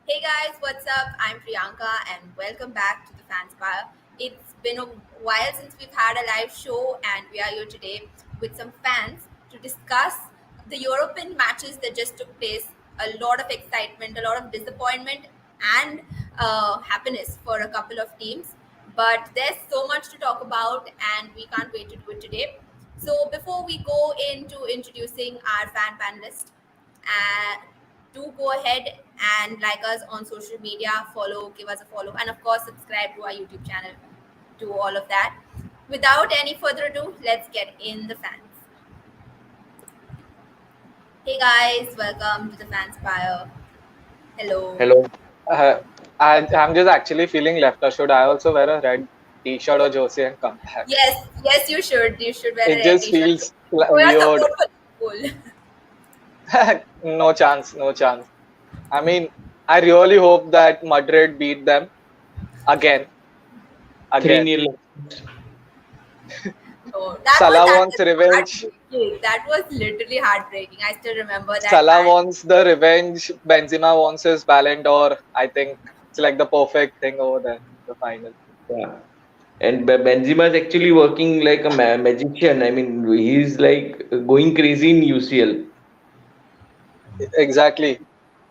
Hey guys, what's up? I'm Priyanka and welcome back to the Fanspire. It's been a while since we've had a live show and we are here today with some fans to discuss the European matches that just took place. A lot of excitement, a lot of disappointment and happiness for a couple of teams. But there's so much to talk about and we can't wait to do it today. So before we go into introducing our fan panelist, uh, do go ahead and like us on social media, follow, give us a follow, and of course, subscribe to our YouTube channel. Do all of that. Without any further ado, let's get in the fans. Hey guys, welcome to the Fanspire. Hello. Hello. Uh, I'm just actually feeling left out. Should I also wear a red t-shirt or jersey and come back? Yes, yes, you should. You should wear a It red just t-shirt. feels Show your weird. support for Liverpool. No chance, no chance. I mean, I really hope that Madrid beat them again, 3 again. nil. No, Salah that wants was revenge. heartbreaking. That was literally heartbreaking. I still remember that Salah match. wants the revenge. Benzema wants his Ballon d'Or. I think it's like the perfect thing over there, the final. Yeah. And Benzema is actually working like a magician. I mean, he's like going crazy in UCL. Exactly.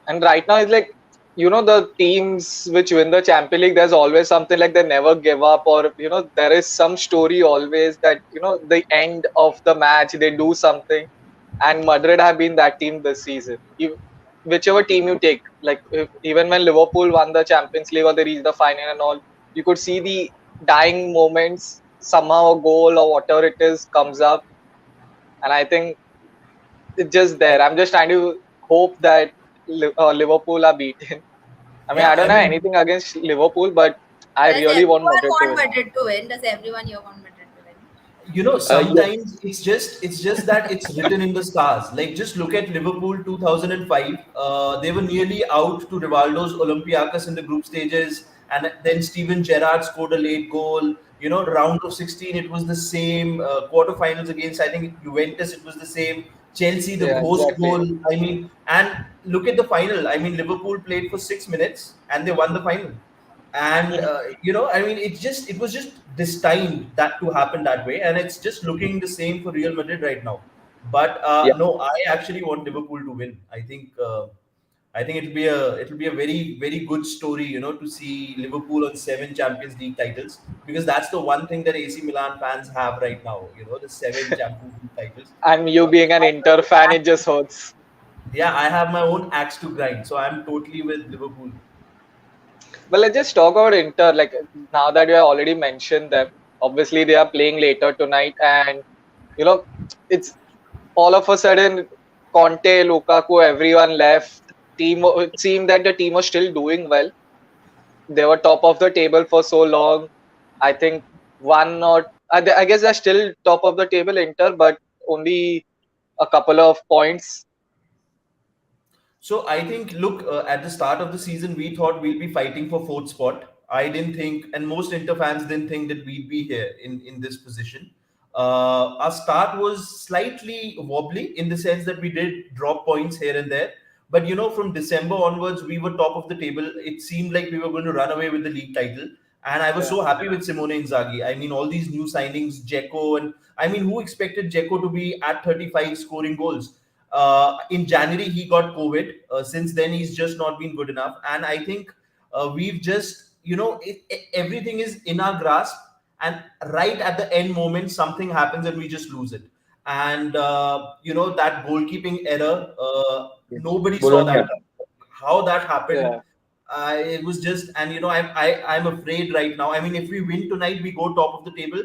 And right now, it's like, the teams which win the Champions League, there's always something like they never give up, or, there is some story always that, the end of the match, they do something. And Madrid have been that team this season. Whichever team you take, like even when Liverpool won the Champions League or they reached the final and all, you could see the dying moments, somehow a goal or whatever it is comes up. And I think it's just I, there. I'm just trying to hope that Liverpool are beaten. I mean, yeah, I don't I have mean, anything against Liverpool, but I Does really want everyone Madrid to want win. Madrid to win? Does everyone here want Madrid to win? Yeah. sometimes it's just that it's written in the stars. Like just look at Liverpool 2005. They were nearly out to Rivaldo's Olympiacos in the group stages, and then Steven Gerrard scored a late goal. Round of 16, it was the same. Quarterfinals against, I think, Juventus, it was the same. Chelsea, the Yeah, host exactly. goal. I mean, and look at the final. I mean, Liverpool played for 6 minutes and they won the final. And I mean, it was just destined that to happen that way, and it's just looking the same for Real Madrid right now. But Yeah. no, I actually want Liverpool to win. I think it'll be a very very good story, to see Liverpool on 7 Champions League titles, because that's the one thing that AC Milan fans have right now, the 7 Champions League titles. And you So being an Inter fan, it just hurts. yeah, I have my own axe to grind, so I'm totally with Liverpool. But let's just talk about Inter. Like now that you have already mentioned them, obviously they are playing later tonight, and you know, it's all of a sudden Conte, Lukaku, everyone left. Team, it seemed that the team was still doing well. They were top of the table for so long. I think one or I guess they're still top of the table, Inter, but only a couple of points. So I think, look, at the start of the season, we thought we'll be fighting for fourth spot. I didn't think, and most Inter fans didn't think that we'd be here in this position. Our start was slightly wobbly in the sense that we did drop points here and there. But from December onwards, we were top of the table. It seemed like we were going to run away with the league title. And I was Yeah. so happy with Simone Inzaghi. I mean, all these new signings, Dzeko, and I mean, who expected Dzeko to be at 35 scoring goals? In January, he got COVID. Since then, he's just not been good enough. And I think we've just, everything is in our grasp. And right at the end moment, something happens and we just lose it. And, that goalkeeping error, nobody saw Bologna. that. How that happened, Yeah. it was just, and I'm afraid right now. I mean, if we win tonight, we go top of the table,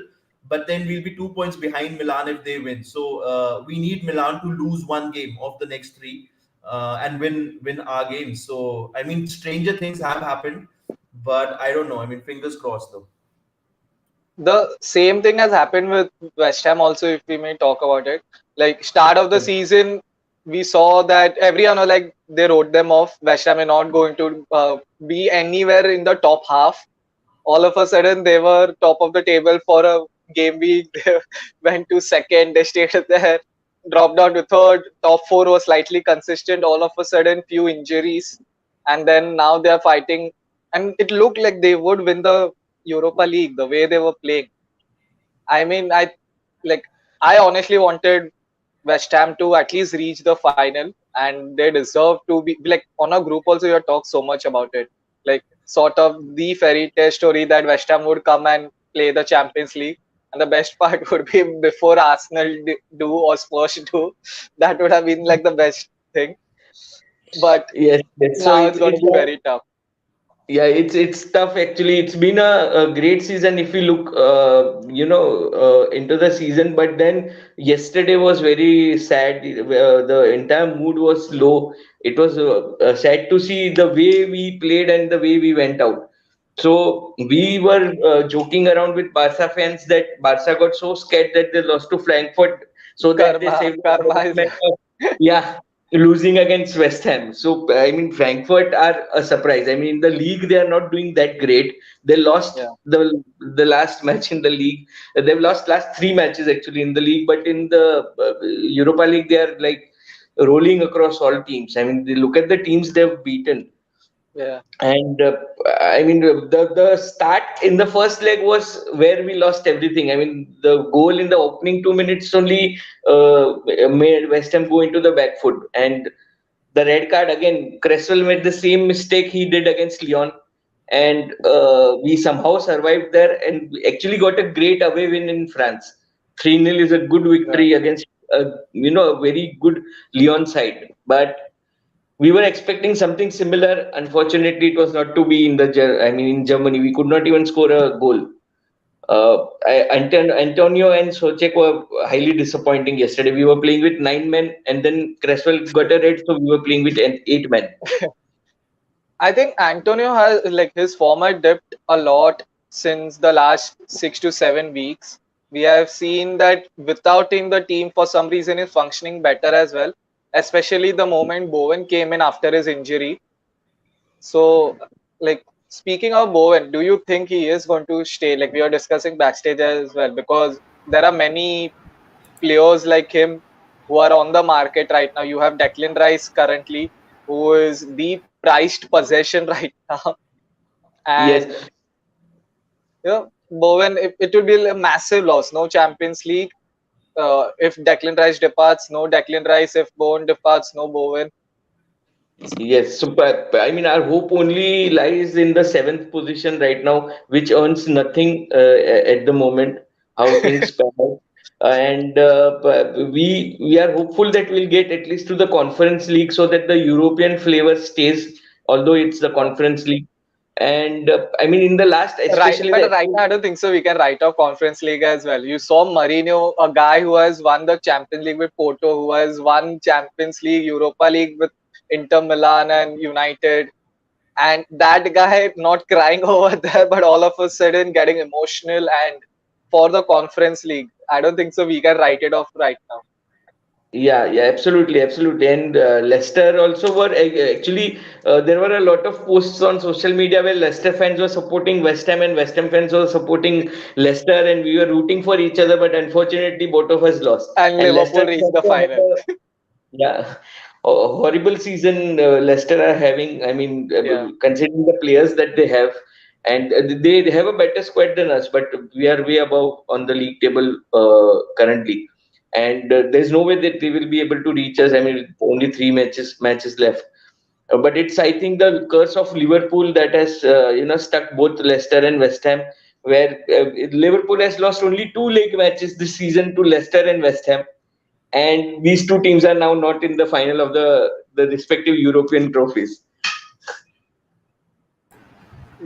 but then we'll be 2 points behind Milan if they win. So we need Milan to lose one game of the next three, and win our games. So I mean, stranger things have happened, but I don't know. I mean, fingers crossed though. The same thing has happened with West Ham also, if we may talk about it. Like start of the Correct. season, we saw that everyone was like they wrote them off. West Ham are not going to be anywhere in the top half. All of a sudden, they were top of the table for a game week. They went to second. They stayed there, dropped down to third. Top four was slightly consistent. All of a sudden, few injuries, and then now they are fighting, and it looked like they would win the Europa League the way they were playing. I mean, like I honestly wanted West Ham to at least reach the final, and they deserve to be like on a group. Also, you have talked so much about it, like sort of the fairy tale story that West Ham would come and play the Champions League. And the best part would be before Arsenal do or Spurs do. That would have been like the best thing. But Yes, yes. So now it's going to it's be like, very tough. yeah, it's tough actually. It's been a great season if you look, into the season. But then yesterday was very sad. The entire mood was low. It was sad to see the way we played and the way we went out. So we were joking around with Barca fans that Barca got so scared that they lost to Frankfurt, so that they saved the Karma is development of, yeah, losing against West Ham. So I mean, Frankfurt are a surprise. I mean, in the league they are not doing that great. They lost yeah, the last match in the league. They've lost last three matches actually in the league, but in the Europa League they are like rolling across all teams. I mean, they look at the teams they've beaten. yeah, And I mean, the start in the first leg was where we lost everything. I mean, the goal in the opening 2 minutes only made West Ham go into the back foot. And the red card again, Cresswell made the same mistake he did against Lyon. And we somehow survived there and we actually got a great away win in France. 3-0 is a good yeah. victory against, a very good Lyon side. But we were expecting something similar. Unfortunately, it was not to be in I mean, in Germany, we could not even score a goal. Antonio and Socek were highly disappointing yesterday. We were playing with 9 men, and then Cresswell got a red, so we were playing with 8 men. I think Antonio has like his form had dipped a lot since the last 6 to 7 weeks. We have seen that without him, the team for some reason is functioning better as well. Especially the moment Bowen came in after his injury. So, like speaking of Bowen, do you think he is going to stay? Like we are discussing backstage as well, because there are many players like him who are on the market right now. You have Declan Rice currently, who is the prized possession right now, and Yes, Bowen. It would be a massive loss. No Champions League. If Declan Rice departs, no Declan Rice. If Bowen departs, no Bowen. yes. So, I mean, our hope only lies in the seventh position right now, which earns nothing at the moment. How things pan out, and but we are hopeful that we'll get at least to the Conference League, so that the European flavor stays. Although it's the Yeah. Conference League, and I mean, in the last, Right, especially but the right now I don't think so. We can write off Conference League as well. You saw Mourinho, a guy who has won the Champions League with Porto, who has won Champions League, Europa League with Inter Milan and United, and that guy not crying over there, but all of a sudden getting emotional and for the Conference League. I don't think so. We can write it off right now. Yeah, yeah, absolutely, absolutely. And Leicester also were actually, there were a lot of posts on social media where Leicester fans were supporting West Ham and West Ham fans were supporting Leicester, and we were rooting for each other. But unfortunately, both of us lost. And And Leicester Liverpool has reached the also final. had a, yeah, a horrible season Leicester are having. I mean, Yeah. considering the players that they have, and they have a better squad than us, but we are way above on the league table currently. And there's no way that they will be able to reach us. I mean, only three matches left. But it's, I think, the curse of Liverpool that has stuck both Leicester and West Ham, where Liverpool has lost only two league matches this season to Leicester and West Ham, and these two teams are now not in the final of the respective European trophies.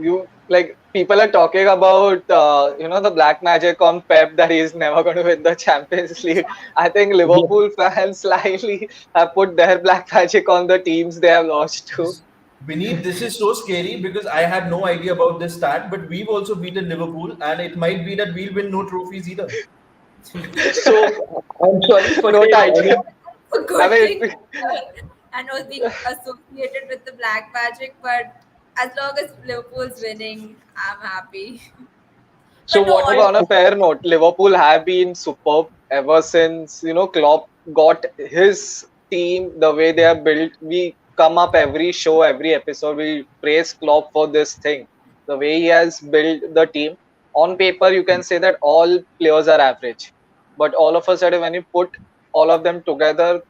You like people are talking about the black magic on Pep that he's never going to win the Champions League. I think Yes, Liverpool fans slightly have put their black magic on the teams they have lost to. Beneath, this is so scary because I had no idea about this stat, but we've also beaten Liverpool, and it might be that we'll win no trophies either. so I'm sorry for No that. I title. mean, A I good mean, thing and was being associated with the black magic, but as long as Liverpool's winning, I'm happy. so But no, what but was on a fair note, Liverpool have been superb ever since Klopp got his team the way they are built. come up every show, every episode. We praise Klopp for this thing, the way he has built the team. On paper, you can say that all players are average, but all of a sudden, when you put all of them together,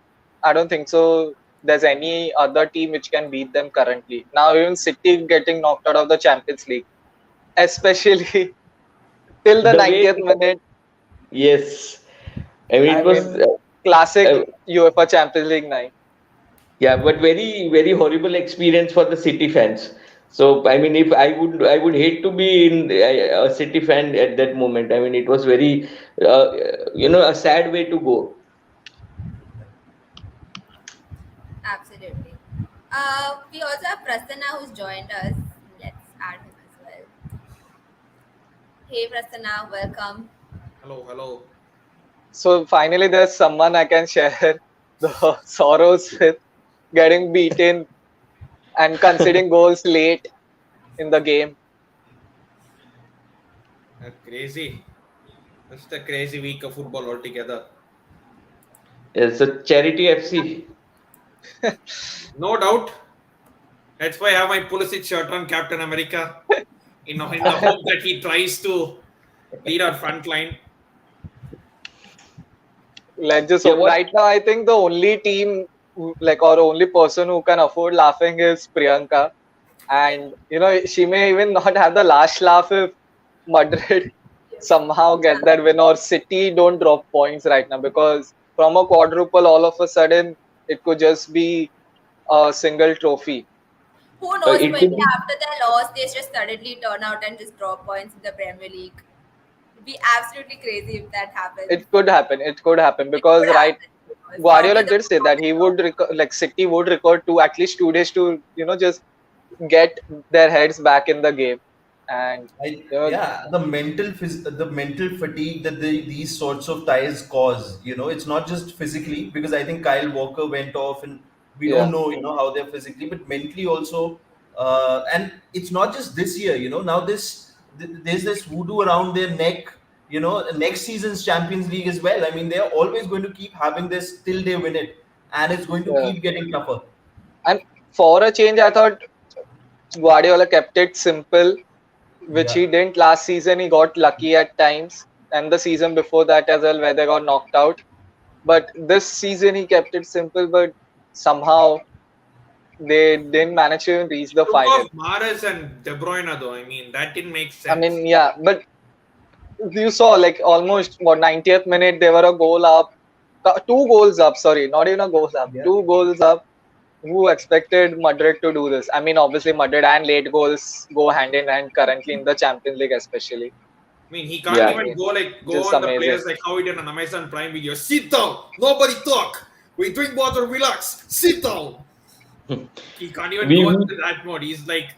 I don't think so. There's any other team which can beat them currently. Now, even City getting knocked out of the Champions League, especially till the The way, 90th minute. yes, I mean I it was. mean, classic Uh, UEFA Champions League night. Yeah, but very, very horrible experience for the City fans. So, I mean, if I would hate to be in a City fan at that moment. I mean, it was very, uh, a sad way to go. Absolutely. We also have Prasanna who's joined us. Let's add him as well. Hey Prasanna, welcome. Hello, hello. So finally, there's someone I can share the sorrows with, getting beaten and conceding goals late in the game. Crazy. Just a crazy week of football altogether. It's a charity FC. No doubt. That's why I have my Pulisic shirt on, Captain America. In the hope that he tries to lead our front line. Let's just Yeah, hope. what? Right now, I think the only team, like, or only person who can afford laughing is Priyanka. And, she may even not have the last laugh if Madrid somehow get that win, or City don't drop points right now, because from a quadruple, all of a sudden, it could just be a single trophy. Who knows? It could Maybe be. after their loss, they just suddenly turn out and just drop points in the Premier League. It'd be absolutely crazy if that happens. It could happen. It could happen It could because right, happen. It's probably Guardiola the did say that he would like City would record to at least 2 days to just get their heads back in the game, and you know Yeah, the mental fatigue that these sorts of ties cause. It's not just physically, because I think Kyle Walker went off, and we don't yeah, know, how they're physically, but mentally also. And it's not just this year. Now there's this voodoo around their neck. Next season's Champions League as well. I mean, they're always going to keep having this till they win it, and it's going to yeah. keep getting tougher. And for a change, I thought Guardiola kept it simple, which Yeah. he didn't last season. He got lucky at times, and the season before that as well, where they got knocked out. But this season he kept it simple, but somehow they didn't manage to reach the Took final. off Mahrez and De Bruyne though. I mean, that didn't make I sense. mean, yeah, but you saw like almost what 90th minute they were a goal up, two goals up. Sorry, not even a goal up, Yeah. two goals up. Who expected Madrid to do this? I mean, obviously Madrid and late goals go hand in hand currently in the Champions League, especially. I mean, he can't I Yeah. even mean, go just on the amazing. players like how he did on Amazon Prime Video. Sit down. Nobody talk. We drink water. Relax. Sit down. He can't even We, go we into that mode. He's like,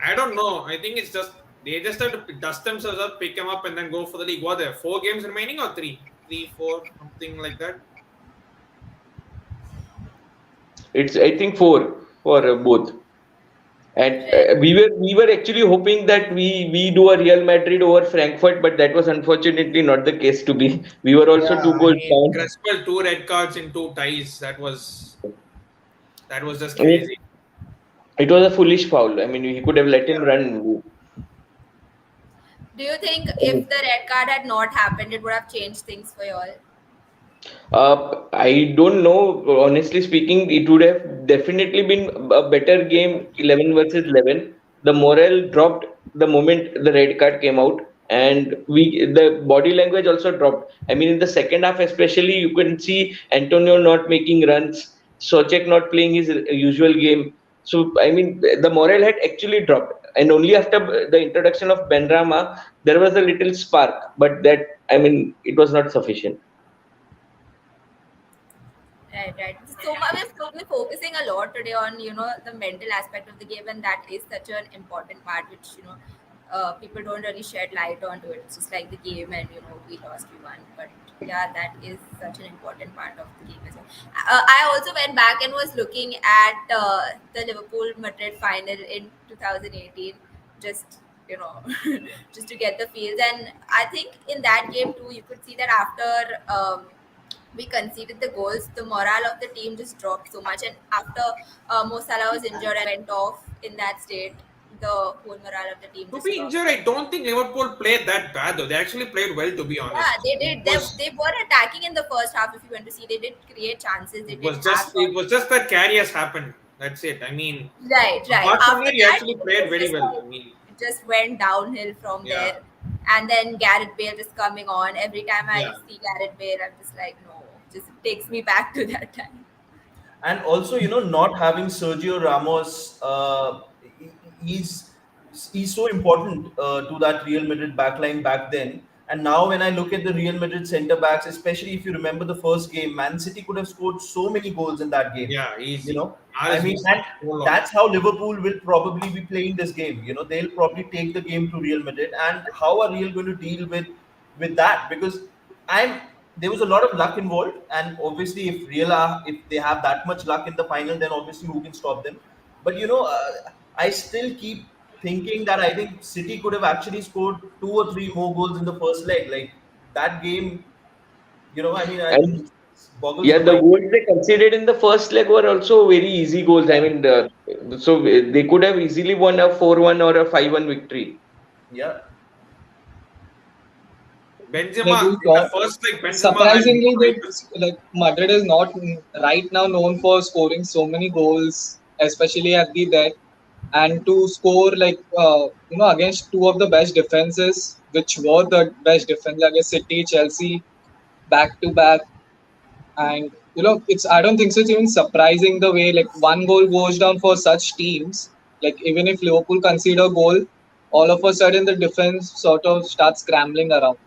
I don't know. I think it's just they just have to dust themselves up, pick him up, and then go for the league. What there? 4 games remaining or three, four, something like that. it's I think four for both. And right. we were actually hoping that we do a Real Madrid over Frankfurt, but that was unfortunately not the case to be. We were also Yeah, two I goals mean, down. Crespel 2 red cards in 2 ties. That was just I mean, crazy. it was a foolish foul. I mean, he could have let him run. Do you think I mean, if the red card had not happened, it would have changed things for you all? I don't know. Honestly speaking, it would have definitely been a better game, 11 versus 11. The morale dropped the moment the red card came out, and the body language also dropped. I mean, in the second half, especially, you can see Antonio not making runs, Socek not playing his usual game. So, I mean, the morale had actually dropped, and only after the introduction of Benrama, there was a little spark, but that, I mean, it was not sufficient. Right, right. So much we're focusing a lot today on the mental aspect of the game, and that is such an important part, which people don't really shed light onto it. It's just like the game, and we lost, we won, but yeah, that is such an important part of the game as well. I also went back and was looking at the Liverpool Madrid final in 2018, just just to get the feels, and I think in that game too, you could see that after. we conceded the goals, the morale of the team just dropped so much. And after Mo Salah was injured and went off in that state, the whole morale of the team To just be dropped. injured, I don't think Liverpool played that bad though. They actually played well, to be Yeah, honest. they It did. was They were attacking in the first half. If you want to see, they did create chances. They it did was have just it shots. was just that carriers happened. That's it. I mean, Right, right. apart from After that, he that, actually it played was very just well. I like mean, it just went downhill from yeah, there. And then Gareth Bale just coming on. Every time I yeah. see Gareth Bale, I'm just like, no, just takes me back to that time. And also, not having Sergio Ramos, he's he's so important to that Real Madrid backline back then. And now, when I look at the Real Madrid centre backs, especially if you remember the first game, Man City could have scored so many goals in that game. Yeah, You easy. know, I Ours mean, easy. and No lot. that's how Liverpool will probably be playing this game. They'll probably take the game to Real Madrid, and how are Real going to deal with that? Because I'm there was a lot of luck involved, and obviously, if they have that much luck in the final, then obviously who can stop them? But I still keep thinking that I think City could have actually scored two or three more goals in the first leg. Like that game, I mean, And it boggles yeah, the the mind. goals they conceded in the first leg were also very easy goals. I mean, so they could have easily won a 4-1 or a 5-1 victory. Yeah. Benzema Like we in the saw, first leg, Benzema had surprisingly, more that chances. like Madrid is not right now known for scoring so many goals, especially at the death, and to score against two of the best defenses, which were the best defense against City, Chelsea, back to back, and it's I don't think so. It's even surprising the way like one goal goes down for such teams. Like even if Liverpool concede a goal, all of a sudden the defense sort of starts scrambling around.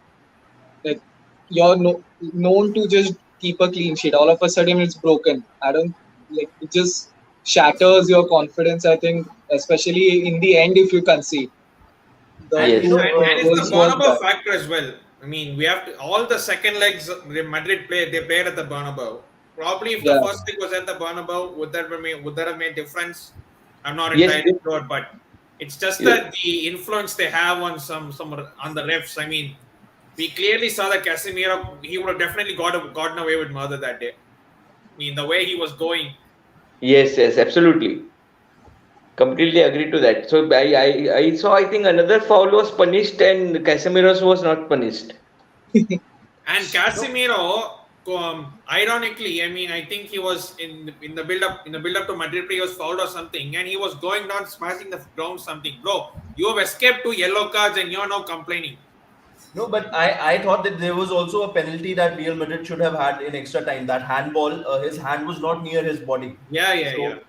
Like you're known to just keep a clean sheet. All of a sudden it's broken. I don't like it just shatters your confidence. I think, especially in the end, if you concede the And Yes. two and it's the goals was Bernabeu bad. factor as well. I mean, we have to all the second legs Madrid played. They played at the Bernabeu. Probably if the Yeah, first leg was at the Bernabeu, would that have made difference? I'm not Yes. entirely sure, but it's just Yes. that the influence they have on some on the refs. I mean, we clearly saw that Casemiro he would have definitely gotten away with murder that day. I mean, the way he was going. Yes. Yes. Absolutely. Completely agree to that. So I saw, I think another foul was punished and Casemiro's was not punished. And Casemiro, ironically, I mean, I think he was in the build up to Madrid play, he was fouled or something, and he was going down, smashing the ground something. Bro, you have escaped two yellow cards, and you're now complaining. No, but I thought that there was also a penalty that Real Madrid should have had in extra time. That handball, his hand was not near his body. Yeah, yeah, yeah. So,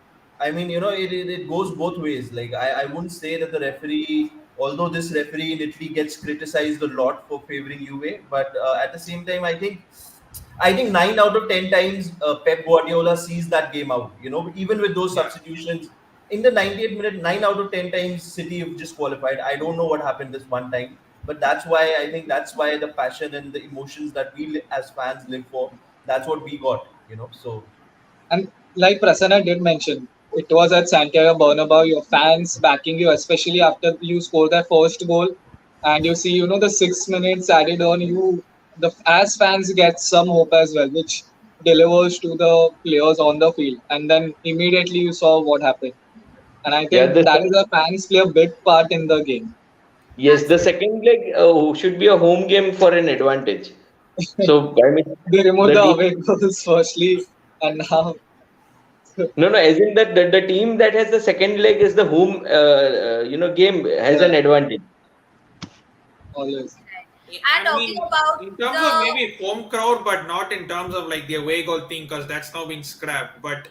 I mean, it goes both ways. Like, I wouldn't say that the referee, although this referee in Italy gets criticized a lot for favoring Juve, but at the same time, I think 9 out of 10 times Pep Guardiola sees that game out. Even with those Yeah. substitutions, in the 98th minute, 9 out of 10 times City have just qualified. I don't know what happened this one time, but that's why the passion and the emotions that as fans live for. That's what we got. So and like Prasanna did mention, it was at Santiago Bernabeu. Your fans backing you, especially after you score that first goal, and you see the 6 minutes added on. The as fans get some hope as well, which delivers to the players on the field, and then immediately you saw what happened. And I Yeah. think that is a fans play a big part in the game. Yes. The Absolutely. second leg should be a home game for an advantage. So I mean, They removed the the team. away goals firstly, and now No, no. As in that the team that has the second leg is the home. Game has yeah, an advantage. always. Right. I And talking mean, about in terms of the maybe home crowd, but not in terms of like the away goal thing, because that's now been scrapped. But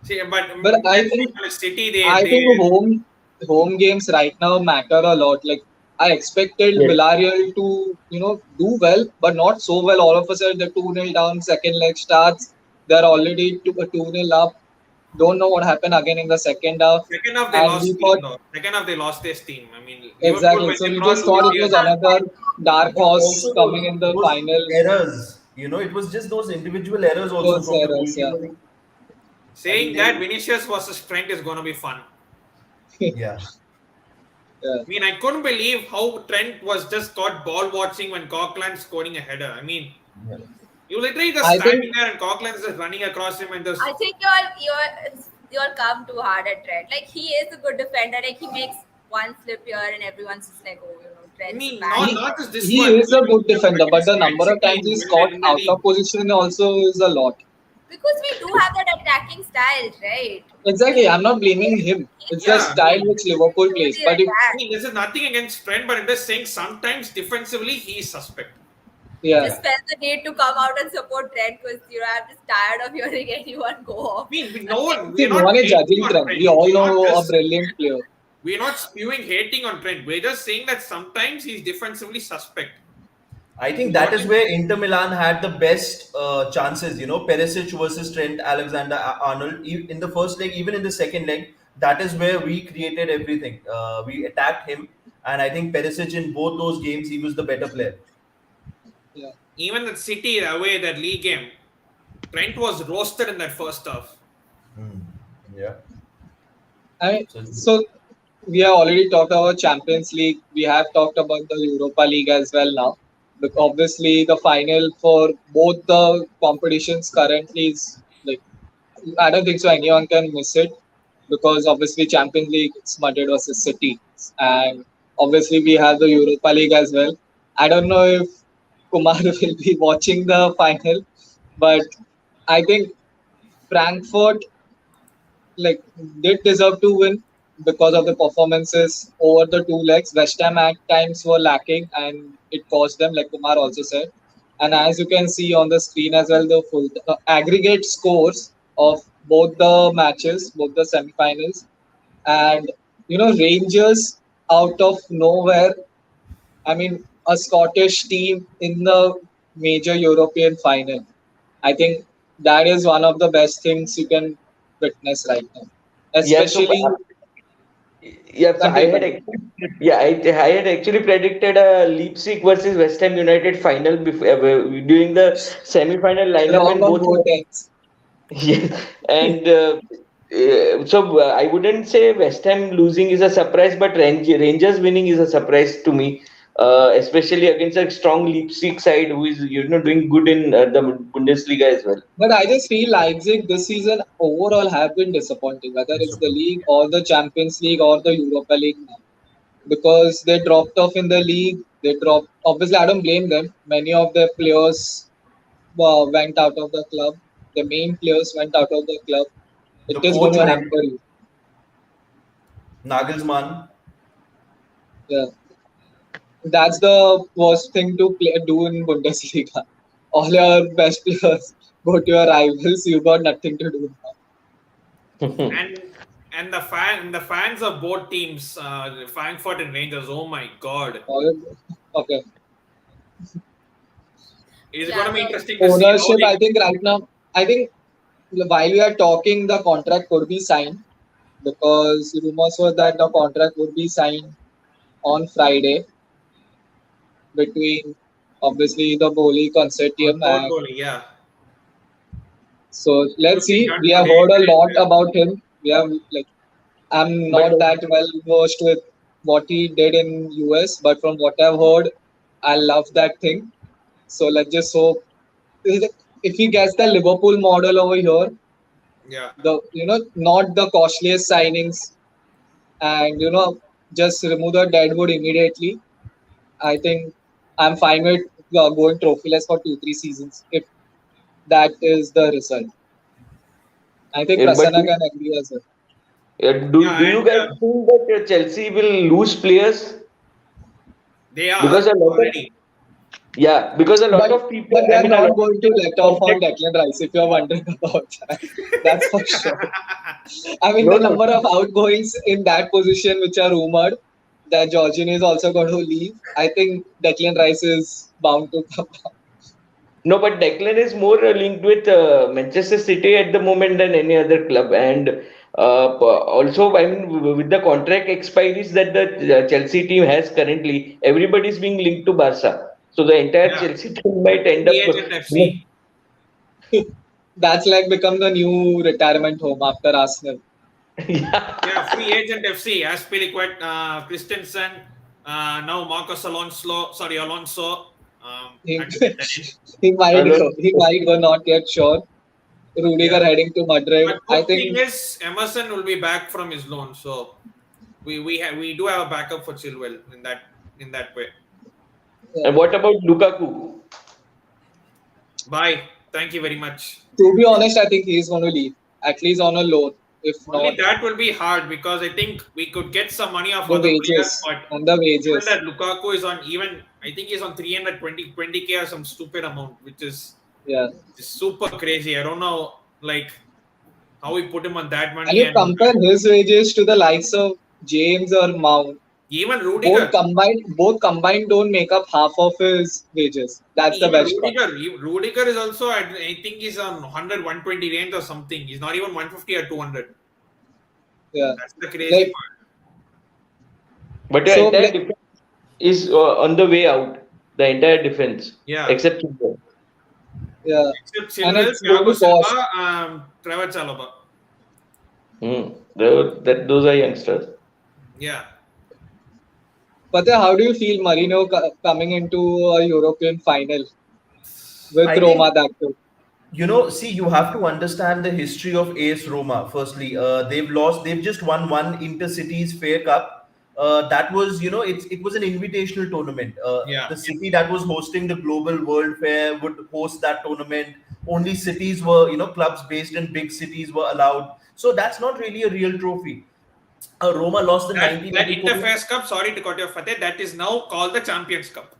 see, but But let's be honest, City, I they think home games right now matter a lot. Like I expected Yes. Villarreal to do well, but not so well. All of a sudden they're 2-0 down. Second leg starts. They're already 2-0 up. Don't know what happened again in the second half. second half they And lost we steam thought though. Second half they lost their steam. I mean, Liverpool exactly. when So they you brought just Luis thought it lost was Diaz, that another fight. dark but horse also coming in the those final. errors. It was just those individual errors also Those from the errors, yeah. goalkeeper. I mean, saying that Vinicius versus Trent is going to be fun. yeah. Yeah. I mean, I couldn't believe how Trent was just caught ball watching when Coquelin scoring a header. I mean, Yeah. You literally just I think standing there and Coughlin is just running across him and just. I think you're come too hard at Trent. Like he is a good defender. Like he makes one slip here and everyone's just like, oh, I Trent's a mean, bad. not he just this he one. is a Even good defender, but against the Man number of City times he's in caught the out of league. position also is a lot. Because we do have that attacking style, right? Exactly, I'm not blaming him. It's the Yeah, I style mean, which Liverpool To plays. the But if attack. this is nothing against Trent, but I'm just saying sometimes defensively he is suspect. yeah, Just felt the need to come out and support Trent because I'm just tired of hearing anyone go I off. mean, And we see, are no not one is hating judging on Trent. We Trent. all We're not know a just brilliant player. we're not spewing hating on Trent. We're just saying that sometimes he's defensively suspect. I think that What is if where Inter Milan had the best chances. Perisic versus Trent Alexander-Arnold in the first leg, even in the second leg. That is where we created everything. We attacked him, and I think Perisic in both those games he was the better player. Yeah. even that City away that league game, Trent was roasted in that first half. Hmm. Yeah. So So we have already talked about Champions League. We have talked about the Europa League as well now. But obviously, the final for both the competitions currently is like I don't think so anyone can miss it because obviously Champions League it's Madrid versus City, and obviously we have the Europa League as well. I don't know if Kumar will be watching the final, but I think Frankfurt like did deserve to win because of the performances over the two legs. West Ham at times were lacking and it cost them, like Kumar also said. And as you can see on the screen as well, the full aggregate scores of both the matches, both the semi-finals, and Rangers out of nowhere. I mean, a Scottish team in the major European final. I think that is one of the best things you can witness right now. Yeah, so Especially, yeah, so continue, continue. I had actually predicted a Leipzig versus West Ham United final before during the semi-final lineup, Wrong and on both both ends. yeah, and I wouldn't say West Ham losing is a surprise, but Rangers winning is a surprise to me, especially against a strong Leipzig side who is doing good in the Bundesliga as well. But I just feel Leipzig this season overall have been disappointing, whether it's the disappointing. league or the Champions League or the Europa League now. Because they dropped off in the league. They dropped. Obviously, I don't blame them. Many of their players went out of the club. The main players went out of the club. It The is going coach to went, hamper you. Nagelsmann. Yeah. That's the worst thing to do in Bundesliga. All your best players go to your rivals. You got nothing to do now. And the fans of both teams, Frankfurt and Rangers. Oh my God, Okay. it's Yeah, gonna be the interesting to see how Ownership, they. I think right now, I think while we are talking, the contract could be signed because rumors were that the contract would be signed on Friday between obviously the Boli consortium Todd and Bowley, yeah. so let's Should be see. done We have today. heard a lot about him. We have like I'm But not that well versed with what he did in US, but from what I've heard, I love that thing. So let's just hope if he gets the Liverpool model over here, Yeah, the not the costliest signings and just remove the deadwood immediately. I think I'm fine with going trophyless for 2-3 seasons if that is the result. I think but Prasanna can agree as well. yeah, do you and guys think that Chelsea will lose players they because are a lot of already. because a lot But of people, but they I are mean, a not lot of going to people let off on contact. Declan Rice if you're wondering about that. That's for sure. I mean, No, the no, number of outgoings in that position which are rumored that Jorginho is also going to leave. I think Declan Rice is bound to come. no, but Declan is more linked with Manchester City at the moment than any other club, and also, I mean, with the contract expiries that the Chelsea team has currently, everybody is being linked to Barca. So the entire Yeah, Chelsea team might end up. free agent FC. That's like become the new retirement home after Arsenal. Yeah, Yeah. free agent FC. Aspilicueta, Christensen, now Marcos Alonso. Sorry, Alonso. He, admitted that. he might Hello. go. He might go. Not yet sure. Rudiger Yeah. heading to Madrid. But I good thing think. is Emerson will be back from his loan, so we do have a backup for Chilwell in that way. Yeah. And what about Lukaku? Bye. Thank you very much. To be honest, I think he's going to leave. At least on a loan. If Only not, that will be hard because I think we could get some money off the other players, wages. but And the given wages. that Lukaku is on even, I think he's on 320k or some stupid amount, which is Yeah. super crazy. I don't know, like how we put him on that And money, you and compare his wages to the likes of James or Mount. even Rudiger, Both combined don't make up half of his wages. That's the even best part. Rudiger is also I think he's on 100, 120 range or something. He's not even 150 or 200. Yeah. That's the crazy Like part. But your so entire like, defense is on the way out. The entire defense, Yeah, except Chilwell. yeah. except And Chilwell, it's going Thiago to cost. Silva, Trevor Chalobah. Those are youngsters. Yeah. But then how do you feel Marino coming into a European final with I think, Roma that too? see, you have to understand the history of AS Roma. Firstly, they've just won one Intercities Fair Cup. That was, it was an invitational tournament. Yeah. The city that was hosting the Global World Fair would host that tournament. Only cities were, clubs based in big cities were allowed. So that's not really a real trophy. Roma lost in That 1984. Interface Cup, sorry to cut you off, Fateh, that is now called the Champions Cup.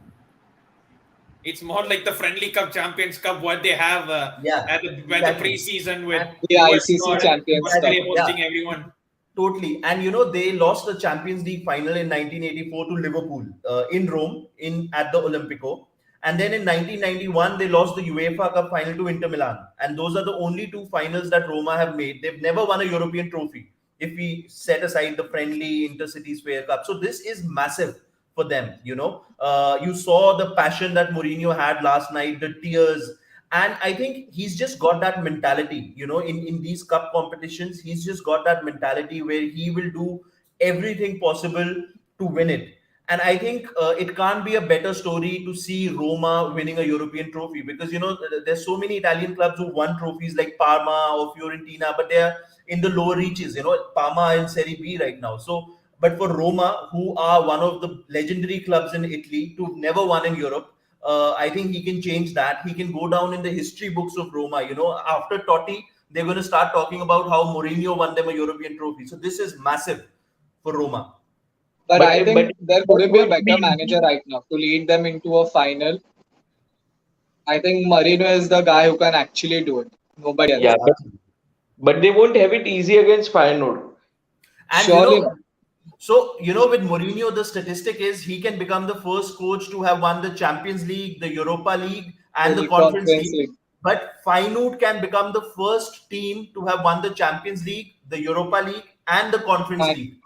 It's more like the Friendly Cup, Champions Cup, what they have Yeah, when the exactly. preseason with And The US ICC God and Champions Cup. Australia exactly, yeah. hosting everyone. Totally. And they lost the Champions League final in 1984 to Liverpool in Rome in at the Olimpico. And then in 1991 they lost the UEFA Cup final to Inter Milan. And those are the only two finals that Roma have made. They've never won a European trophy if we set aside the friendly Intercities Fair Cup. So this is massive for them. You saw the passion that Mourinho had last night, the tears, and I think he's just got that mentality. In these cup competitions, he's just got that mentality where he will do everything possible to win it. And I think it can't be a better story to see Roma winning a European trophy, because there's so many Italian clubs who won trophies like Parma or Fiorentina, but they are in the lower reaches. Parma in Serie B right now. So but for Roma, who are one of the legendary clubs in Italy to never won in Europe, I think he can change that. He can go down in the history books of Roma. After Totti, they're going to start talking about how Mourinho won them a European trophy. So this is massive for Roma. But But I but think there that's couldn't be a going to better be manager easy. right now to lead them into a final. I think Marino is the guy who can actually do it. Nobody else. Yeah, but they won't have it easy against Feyenoord. And Surely not. with Mourinho, the statistic is he can become the first coach to have won the Champions League, the Europa League, and the The Conference Conference League. League. But Feyenoord can become the first team to have won the Champions League, the Europa League, and the Conference And League.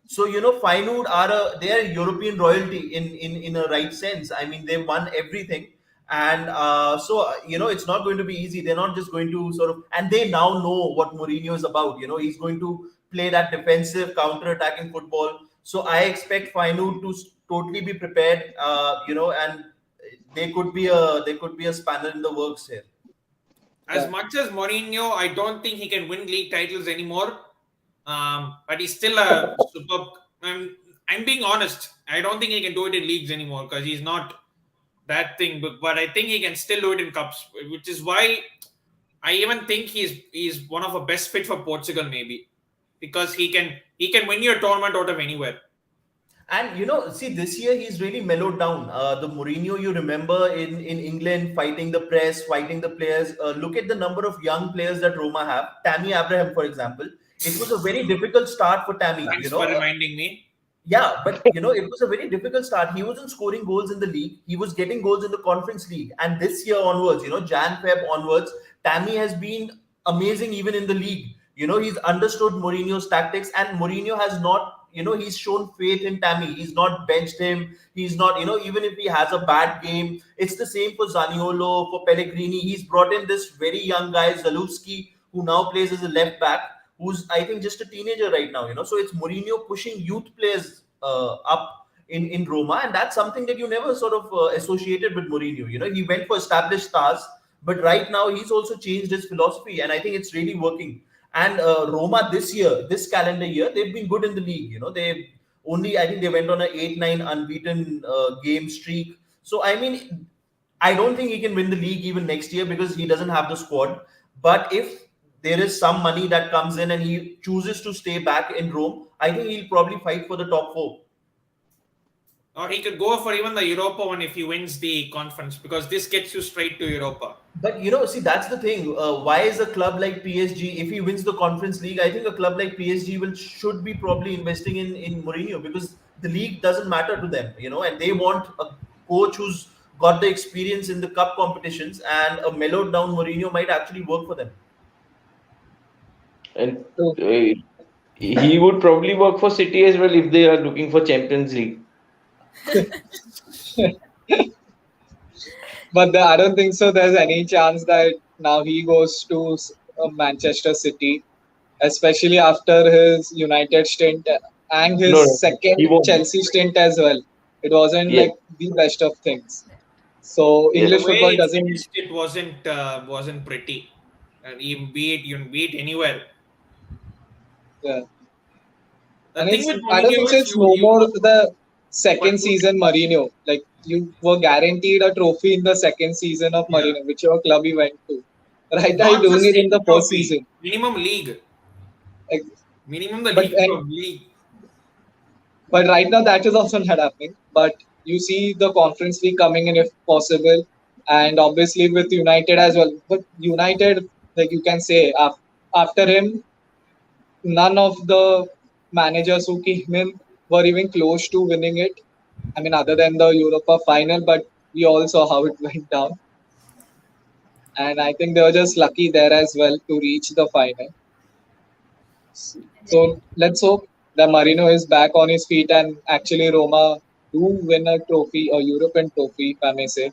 So Feyenoord they are European royalty in a right sense. I mean, they've won everything, and it's not going to be easy. They're not just going to sort of, and they now know what Mourinho is about. He's going to play that defensive, counter-attacking football. So I expect Feyenoord to totally be prepared. And they could be a spanner in the works here. As yeah. much as Mourinho, I don't think he can win league titles anymore. But he's still a superb. I'm being honest. I don't think he can do it in leagues anymore because he's not that thing. But I think he can still do it in cups, which is why I even think he's one of the best fit for Portugal, maybe because he can win you a tournament out of anywhere. And see, this year he's really mellowed down. The Mourinho you remember in England, fighting the press, fighting the players. Look at the number of young players that Roma have. Tammy Abraham, for example. It was a very difficult start for Tammy. Thanks for reminding me. Yeah, but it was a very difficult start. He wasn't scoring goals in the league. He was getting goals in the Conference League. And this year onwards, Jan Feb onwards, Tammy has been amazing even in the league. He's understood Mourinho's tactics, and Mourinho has not, he's shown faith in Tammy. He's not benched him. He's not, even if he has a bad game. It's the same for Zaniolo, for Pellegrini. He's brought in this very young guy, Zalewski, who now plays as a left back, who's I think just a teenager right now. So it's Mourinho pushing youth players up in Roma, and that's something that you never sort of associated with Mourinho. You know, he went for established stars, but right now he's also changed his philosophy, and I think it's really working. And Roma this year, this calendar year, they've been good in the league. You know, they only, I think they went on a 8-9 unbeaten game streak. So I mean, I don't think he can win the league even next year because he doesn't have the squad. But if there is some money that comes in and he chooses to stay back in Rome, I think he'll probably fight for the top four. Or he could go for even the Europa one if he wins the conference, because this gets you straight to Europa. But you know, see, that's the thing. Why is a club like PSG, if he wins the Conference League, I think a club like PSG will should be probably investing in Mourinho because the league doesn't matter to them, you know, and they want a coach who's got the experience in the cup competitions, and a mellowed down Mourinho might actually work for them. And So, uh, he would probably work for City as well if they are looking for Champions League. but I don't think so. There's any chance that now he goes to Manchester City, especially after his United stint and No, his no, he second won't. Chelsea stint as well. It wasn't Yes, like the best of things. So yes. The English way football it doesn't. finished, it wasn't pretty. And you can beat anywhere. Yeah. The And thing it's with I don't Mourinho think so is it's no you more know the second what season Mourinho. Like you were guaranteed a trophy in the second season of yeah. Mourinho, whichever club he went to. Right now he's Not doing just it in any the first trophy. season. Minimum league. Like, Minimum the but league league. but right now that is also not happening. But you see the Conference League coming in if possible, and obviously with United as well. But United, like you can say, after him, none of the managers who came in were even close to winning it. I mean, other than the Europa final, but we all saw how it went down. And I think they were just lucky there as well to reach the final. So let's hope that Marino is back on his feet and actually Roma do win a trophy, a European trophy, if I may say.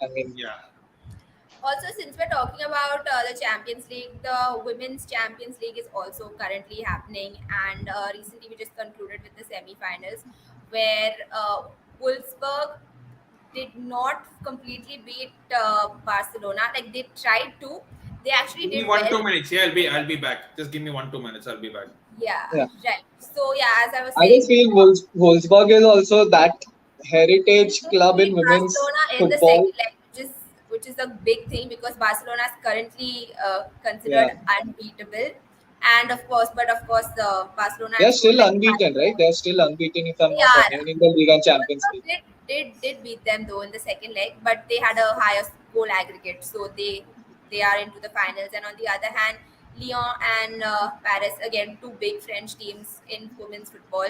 I mean, Yeah. Also, since we're talking about the Champions League, the Women's Champions League is also currently happening, and recently we just concluded with the semi-finals, where Wolfsburg did not completely beat Barcelona. Like they tried to, they actually Give me did one, well. 2 minutes. Yeah, I'll be back. Just give me 1, 2 minutes. I'll be back. Yeah, yeah. right. So yeah, as I was I just saying, feel Wolfsburg is also that heritage they club in beat women's Barcelona in the football. second leg, which is a big thing because Barcelona is currently Yeah. considered unbeatable, and of course, Barcelona They're had scored still like unbeaten, right? They're still unbeaten, if I'm not wrong, yeah, even in the League and Champions Wolfsburg League. did beat them though in the second leg, but they had a higher goal aggregate, so they are into the finals. And on the other hand, Lyon and Paris, again two big French teams in women's football,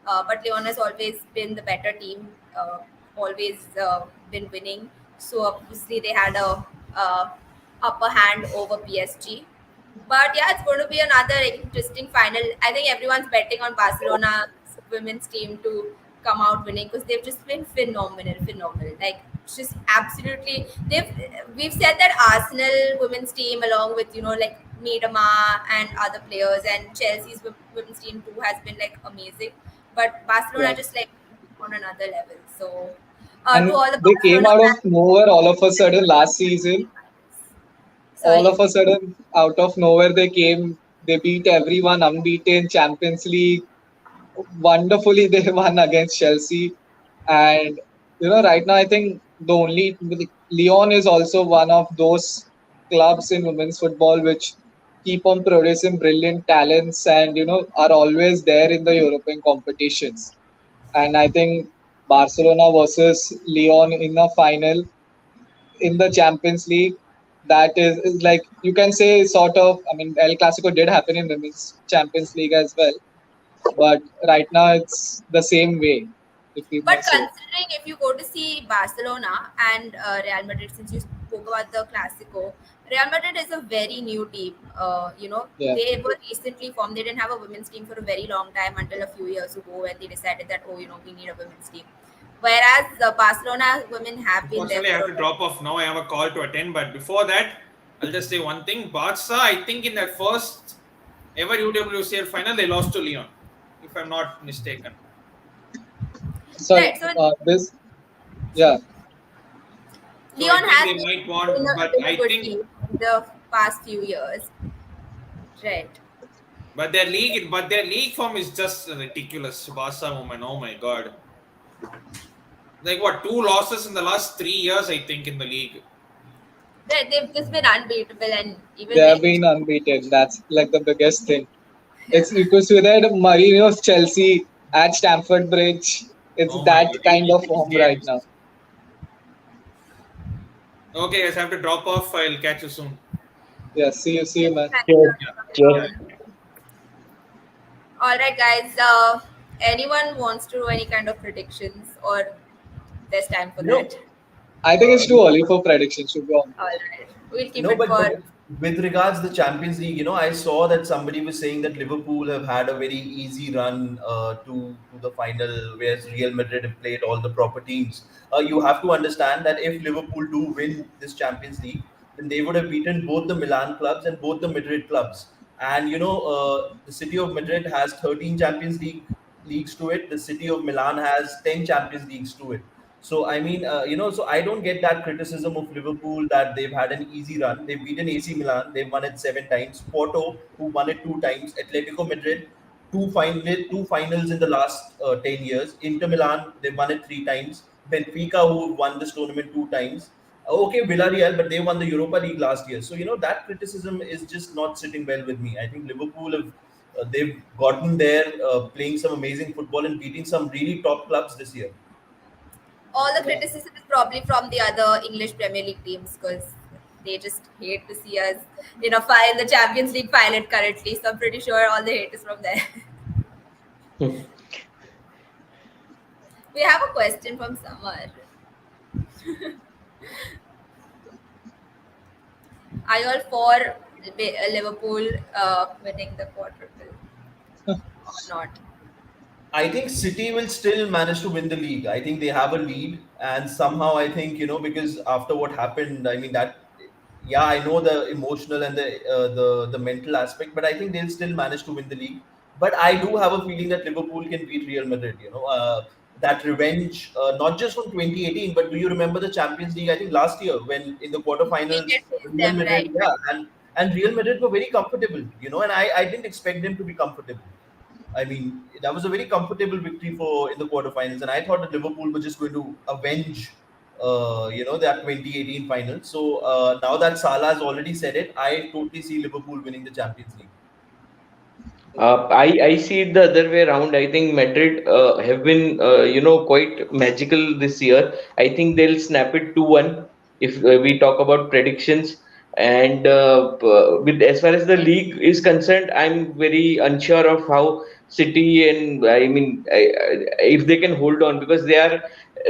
but Lyon has always been the better team, always been winning. So obviously they had a upper hand over PSG. But yeah, it's going to be another interesting final. I think everyone's betting on Barcelona's women's team to come out winning because they've just been phenomenal. Like it's just absolutely. We've said that Arsenal women's team, along with like Miedema and other players, and Chelsea's women's team too has been like amazing. But Barcelona Yeah. just like on another level. So to And all the they came Barcelona out of fans, nowhere all of a sudden last season. All sorry. of a sudden, out of nowhere, they came. They beat everyone, unbeaten, Champions League. Wonderfully, they won against Chelsea. And, right now, I think the only. Lyon is also one of those clubs in women's football which keep on producing brilliant talents and, are always there in the European competitions. And I think Barcelona versus Lyon in the final in the Champions League. That is like you can say sort of. I mean, El Clasico did happen in Women's Champions League as well, but right now it's the same way, if you may But say. considering if you go to see Barcelona and Real Madrid, since you spoke about the Clasico, Real Madrid is a very new team. Yeah, They were recently formed. They didn't have a women's team for a very long time until a few years ago when they decided that, we need a women's team. Whereas Barcelona women have been there Unfortunately, I for have a to very drop off now. I have a call to attend. But before that, I'll just say one thing. Barca, I think in that first ever UWCL final, they lost to Lyon, if I'm not mistaken. Sorry, Right. So this, yeah, So I Leon think has they might want, but been a I good think, team in the past few years. Right. but their league form is just ridiculous. Barca moment, oh my god! Like what, two losses in the last 3 years? I think in the league. Right. They've just been unbeatable, and even they have when been unbeaten. That's like the biggest thing. yeah, It's equals to that Mourinho's Chelsea at Stamford Bridge. It's Oh my that god, kind of 86 form right games. now. Okay, guys, I have to drop off. I'll catch you soon. Yeah, see you, man. thank you Cheers. for coming Cheers. on. All right, guys. Anyone wants to do any kind of predictions, or there's time for You that? know, I think it's too you know, early for predictions, to be All honest. right, we'll keep no, it for. but with regards to the Champions League, I saw that somebody was saying that Liverpool have had a very easy run to the final, whereas Real Madrid have played all the proper teams. You have to understand that if Liverpool do win this Champions League, then they would have beaten both the Milan clubs and both the Madrid clubs. And the city of Madrid has 13 Champions leagues to it. The city of Milan has 10 Champions Leagues to it. So I mean, so I don't get that criticism of Liverpool that they've had an easy run. They've beaten AC Milan, they've won it 7 times. Porto, who won it 2 times. Atletico Madrid, two finals in the last 10 years. Inter Milan, they've won it 3 times. Benfica, who won this tournament 2 times. Okay, Villarreal, but they won the Europa League last year. So that criticism is just not sitting well with me. I think Liverpool have they've gotten there, playing some amazing football and beating some really top clubs this year. All the Yeah. criticism is probably from the other English Premier League teams because they just hate to see us in the Champions League final currently. So I'm pretty sure all the hate is from there. We have a question from Samar. Are you all for Liverpool winning the quadruple or not? I think City will still manage to win the league. I think they have a lead, and somehow I think because after what happened, I mean yeah, I know the emotional and the mental aspect, but I think they'll still manage to win the league. But I do have a feeling that Liverpool can beat Real Madrid. That revenge, not just from 2018, but do you remember the Champions League? I think last year when in the We quarterfinals, did face Real them, Madrid, right? yeah, and Real Madrid were very comfortable. And I didn't expect them to be comfortable. I mean, that was a very comfortable victory for in the quarterfinals, and I thought that Liverpool were just going to avenge, that 2018 final. So now that Salah has already said it, I totally see Liverpool winning the Champions League. I see it the other way around. I think Madrid have been quite magical this year. I think they'll snap it 2-1 if we talk about predictions. And with as far as the league is concerned, I'm very unsure of how City and if they can hold on, because they are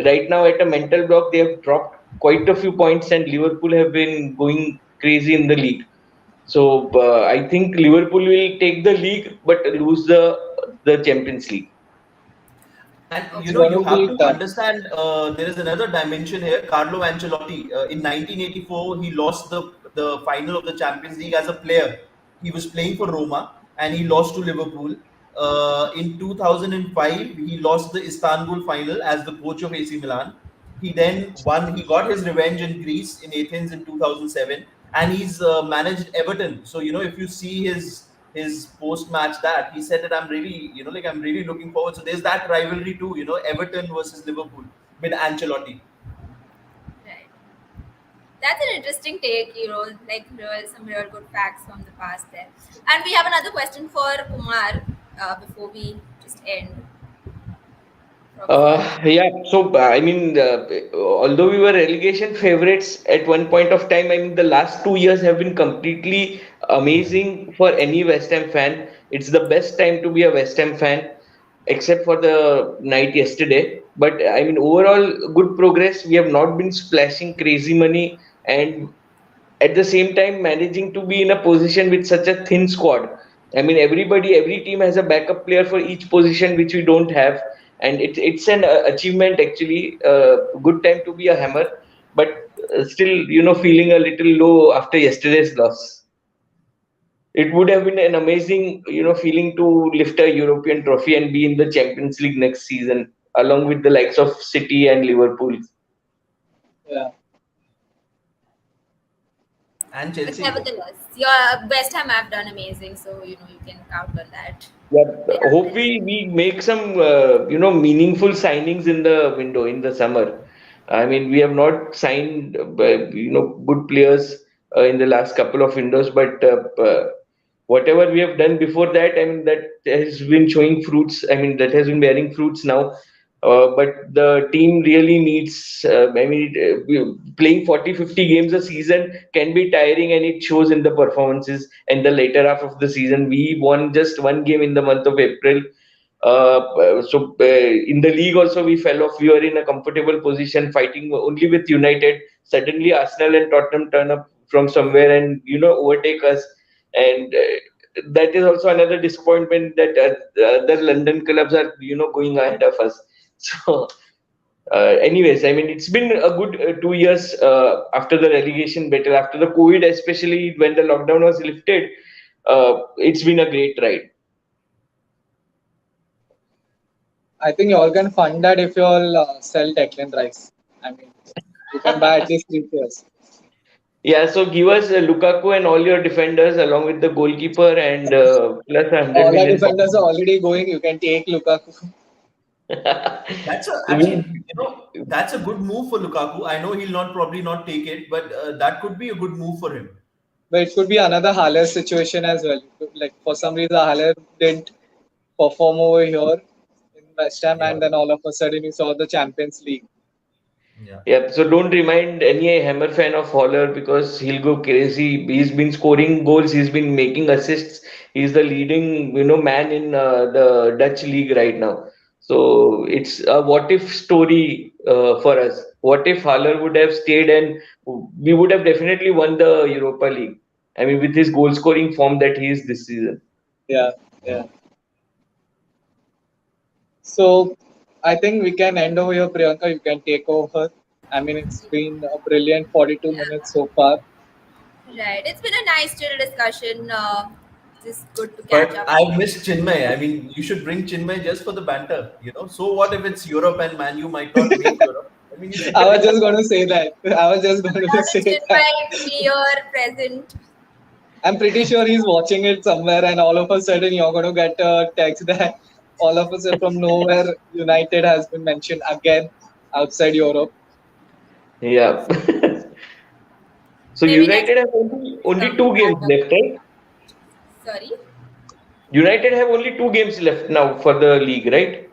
right now at a mental block. They have dropped quite a few points, and Liverpool have been going crazy in the league. So I think Liverpool will take the league but lose the Champions League. And It's Okay. going you to have be to tough. understand, there is another dimension here. Carlo Ancelotti, in 1984, he lost the final of the Champions League as a player. He was playing for Roma and he lost to Liverpool. In 2005, he lost the Istanbul final as the coach of AC Milan. He then won. He got his revenge in Greece in Athens in 2007, and he's managed Everton. So if you see his post match, that he said that I'm really I'm really looking forward. So there's that rivalry too. Everton versus Liverpool with Ancelotti. Right. That's an interesting take, some real good facts from the past there. And we have another question for Kumar before we just end from his end. Yeah, so although we were relegation favorites at one point of time, I mean, the last 2 years have been completely amazing for any West Ham fan. It's the best time to be a West Ham fan, except for the night yesterday. But I mean, overall, good progress. We have not been splashing crazy money, and at the same time managing to be in a position with such a thin squad. I mean, every team has a backup player for each position, which we don't have, and it's an achievement actually. Good time to be a hammer, but still, feeling a little low after yesterday's loss. It would have been an amazing, feeling to lift a European trophy and be in the Champions League next season. along with the likes of City and Liverpool. Yeah. And But Chelsea. nevertheless, your West Ham have done amazing, so you can count on that. Yeah, They have hope been. we make some meaningful signings in the window in the summer. I mean, we have not signed good players in the last couple of windows, but whatever we have done before that, I mean, that has been showing fruits. I mean, that has been bearing fruits now. But the team really needs, I mean, playing 40, 50 games a season can be tiring, and it shows in the performances and the later half of the season. We won just one game in the month of April. In the league also we fell off. We were in a comfortable position fighting only with United. Suddenly Arsenal and Tottenham turn up from somewhere and overtake us. And that is also another disappointment that other London clubs are going ahead of us. So anyways, I mean, it's been a good 2 years after the relegation battle, after the COVID, especially when the lockdown was lifted. It's been a great ride. I think you all can fund that if you all sell Declan Rice. I mean, you can buy at least 3 players. Yeah, so give us Lukaku and all your defenders along with the goalkeeper and plus a 100 All our million defenders are pound. already going. You can take Lukaku. That's a, So actually, that's a good move for Lukaku. I know he'll not probably not take it, but that could be a good move for him. But it could be another Haller situation as well. Like for some reason, Haller didn't perform over here in West Ham, Yeah, and then all of a sudden you saw the Champions League. yeah. yeah, so don't remind any Hammer fan of Holler because he'll go crazy. He's been scoring goals, he's been making assists. He's the leading, man in the Dutch league right now. So it's a what if story for us. What if Haller would have stayed and we would have definitely won the Europa League. I mean, with his goal scoring form that he is this season. Yeah, yeah. So I think we can end over here, Priyanka. You can take over. I mean, it's been a brilliant 42 minutes so far. Right. It's been a nice chill discussion. Just good to catch But up. I miss Chinmay. I mean, you should bring Chinmay just for the banter, So what if it's Europe and Man U might not make Europe? I mean, you should I bring was him just on. going to say that. I was just going to say Suggested that. by Mayor present. I'm pretty sure he's watching it somewhere, and all of a sudden you're going to get a text that all of a sudden from nowhere United has been mentioned again outside Europe. Yeah. So Maybe next United have with only some two games random. left, right? Sorry. United have only two games left now for the league, right?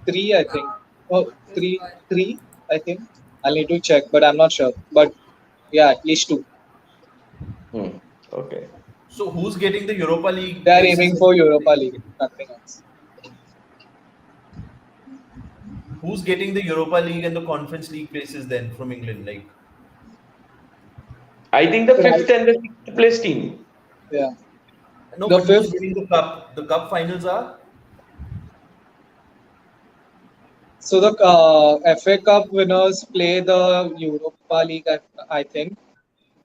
Three, I think. Oh, This three, one. three, I think. I'll need to check, but I'm not sure. But yeah, at least two. Hmm. Okay. So who's getting the Europa League They are places? aiming for Europa League, nothing else. Who's getting the Europa League and the Conference League places then from England? Like, I think the Right. fifth and the sixth place team. Yeah. no, The but who's fifth. getting the cup? The cup finals are. So the FA Cup winners play the Europa League, I think.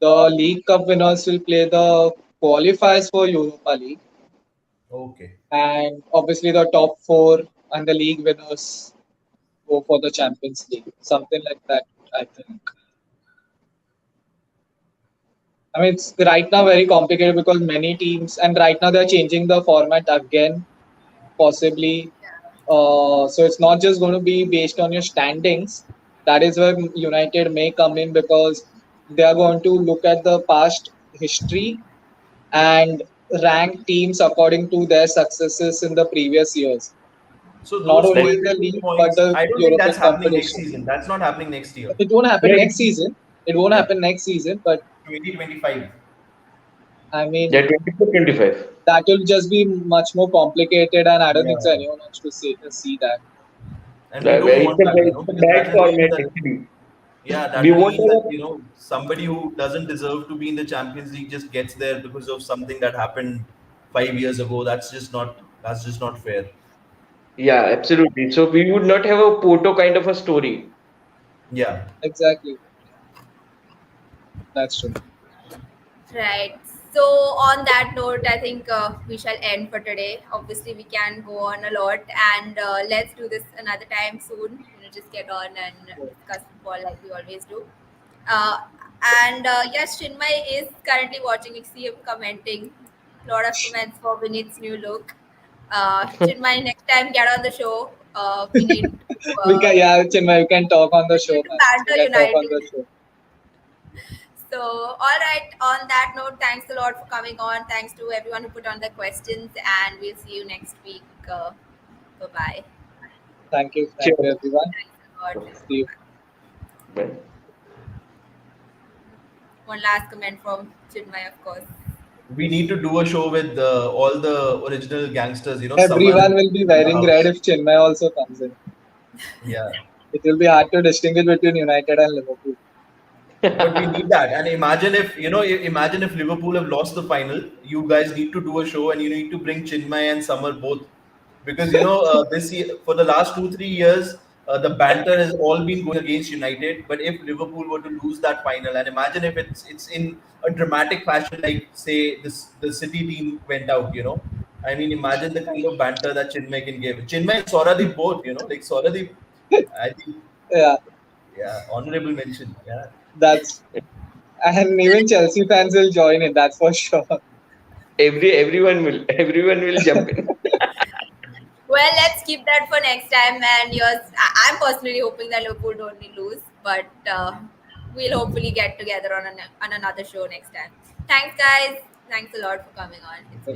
The League Cup winners will play the qualifiers for Europa League, Okay. and obviously the top four and the league winners go for the Champions League. Something like that, I think. I mean, it's right now very complicated because many teams, and right now they're changing the format again, possibly. So it's not just going to be based on your standings. That is where United may come in because they are going to look at the past history and rank teams according to their successes in the previous years. So Not those only in the 20 league, but points, the I don't think that's European happening next competition. season. That's not happening next year. It won't happen Right. next season. It won't Yeah. happen next season, but 2025. I Yeah, mean, 24, 25. that will just be much more complicated, and I don't think so Yeah. anyone wants to see that. And we don't want that, It's a because bad that will mean format that, actually. yeah, that We will won't mean that, have somebody who doesn't deserve to be in the Champions League just gets there because of something that happened 5 years ago. That's just not fair. yeah, absolutely. So we would not have a Porto kind of a story. Yeah. Exactly, that's true. Right. So, on that note, I think we shall end for today. Obviously, we can go on a lot, and let's do this another time soon. Just get on and discuss football like we always do. Uh, and yes, Chinmay is currently watching. You see him commenting. A lot of comments for Vinit's new look. Chinmay, next time get on the show. We need to, We can, yeah, Chinmay, we can talk on the we show, need to man. We banter can talk on United. the show. So, all right. On that note, thanks a lot for coming on. Thanks to everyone who put on their questions, and we'll see you next week. Bye bye. Thank you, Sure. everyone. Thanks a lot. See you. Bye. One last comment from Chinmay, of course. We need to do a show with all the original gangsters. Samar Everyone will be in the wearing red house. if Chinmay also comes in. Yeah. It will be hard to distinguish between United and Liverpool. But we need that. And imagine if, imagine if Liverpool have lost the final. You guys need to do a show and you need to bring Chinmay and Summer both. Because, this year, for the last 2, 3 years, the banter has all been going against United. But if Liverpool were to lose that final, and imagine if it's in a dramatic fashion, like, say, the City team went out, I mean, imagine the kind of banter that Chinmay can give. Chinmay and Soradeep both, like Soradeep, I think, Yeah, yeah, honorable mention. Yeah. that's and even Chelsea fans will join in. That's for sure. Everyone will jump in. Well, let's keep that for next time. And yours, I'm personally hoping that Liverpool don't lose, but we'll hopefully get together on another show next time. Thanks, guys. Thanks a lot for coming on. It's been